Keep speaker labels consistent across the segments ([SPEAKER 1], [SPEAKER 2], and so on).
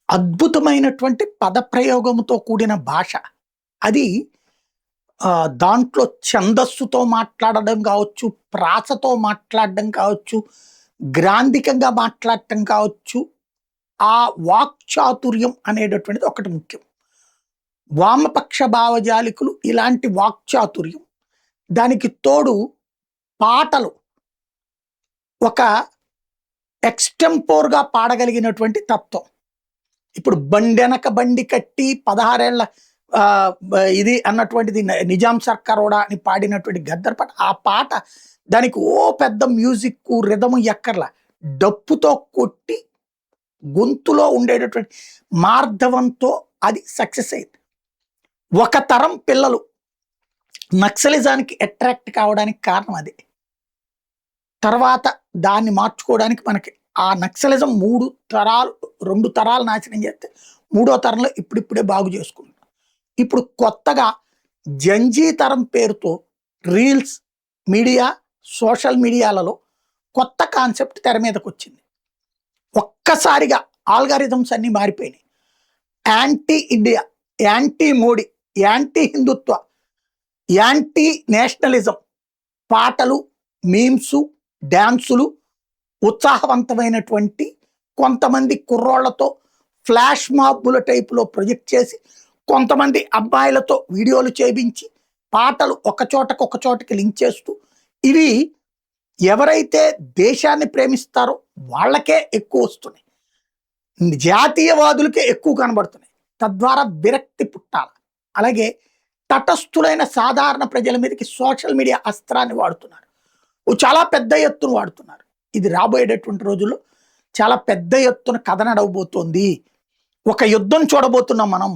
[SPEAKER 1] అద్భుతమైనటువంటి పదప్రయోగముతో కూడిన భాష. అది దాంట్లో ఛందస్సుతో మాట్లాడడం కావచ్చు, ప్రాసతో మాట్లాడడం కావచ్చు, గ్రాంధికంగా మాట్లాడటం కావచ్చు. ఆ వాక్చాతుర్యం అనేటటువంటిది ఒకటి ముఖ్యం. వామపక్ష భావజాలికులు ఇలాంటి వాక్చాతుర్యం. దానికి తోడు పాటలు ఒక ఎక్స్‌టెంపోర్‌గా పాడగలిగినటువంటి తత్వం. ఇప్పుడు బండెనక బండి కట్టి 16 ఏళ్ల ఇది అన్నటువంటిది నిజాం సర్కారోడా అని పాడినటువంటి గద్దర్ పాట. ఆ పాట దానికి పెద్ద మ్యూజిక్కు, రిథము ఎక్కర్లా. డప్పుతో కొట్టి గొంతులో ఉండేటటువంటి మార్ధవంతో అది సక్సెస్ అయింది. ఒక తరం పిల్లలు నక్సలిజానికి అట్రాక్ట్ కావడానికి కారణం అదే. తర్వాత దాన్ని మార్చుకోవడానికి మనకి ఆ నక్సలిజం 2 తరాలు నాశనం చేస్తే మూడో తరంలో ఇప్పుడిప్పుడే బాగు చేసుకుంటున్నాం. ఇప్పుడు కొత్తగా జంజీ తరం పేరుతో రీల్స్, మీడియా, సోషల్ మీడియాలలో కొత్త కాన్సెప్ట్ తెర మీదకి వచ్చింది. ఒక్కసారిగా ఆల్గారిథమ్స్ అన్నీ మారిపోయినాయి. Anti India, anti Modi, anti Hindutva, anti nationalism పాటలు, మీమ్సు, డ్యాన్సులు, ఉత్సాహవంతమైనటువంటి కొంతమంది కుర్రోళ్లతో ఫ్లాష్ మాబ్బుల టైపులో ప్రొజెక్ట్ చేసి, కొంతమంది అబ్బాయిలతో వీడియోలు చేయించి, పాటలు ఒకచోటకి లింక్ చేస్తూ, ఇవి ఎవరైతే దేశాన్ని ప్రేమిస్తారో వాళ్ళకే ఎక్కువ వస్తున్నాయి. జాతీయవాదులకే ఎక్కువ కనబడుతున్నాయి. తద్వారా విరక్తి పుట్టాలి. అలాగే తటస్థులైన సాధారణ ప్రజల మీదకి సోషల్ మీడియా అస్త్రాన్ని వాడుతున్నారు. చాలా పెద్ద ఎత్తున వాడుతున్నారు. ఇది రాబోయేటటువంటి రోజుల్లో చాలా పెద్ద ఎత్తున కథ నడవబోతోంది. ఒక యుద్ధం చూడబోతున్నాం మనం.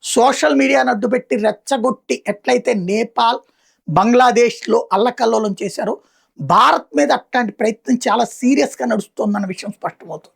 [SPEAKER 1] సోషల్ మీడియాను అడ్డుపెట్టి రెచ్చగొట్టి ఎట్లయితే నేపాల్, బంగ్లాదేశ్లో అల్లకల్లోలం చేశారో, భారత్ మీద అట్లాంటి ప్రయత్నం చాలా సీరియస్గా నడుస్తోందన్న విషయం స్పష్టమవుతుంది.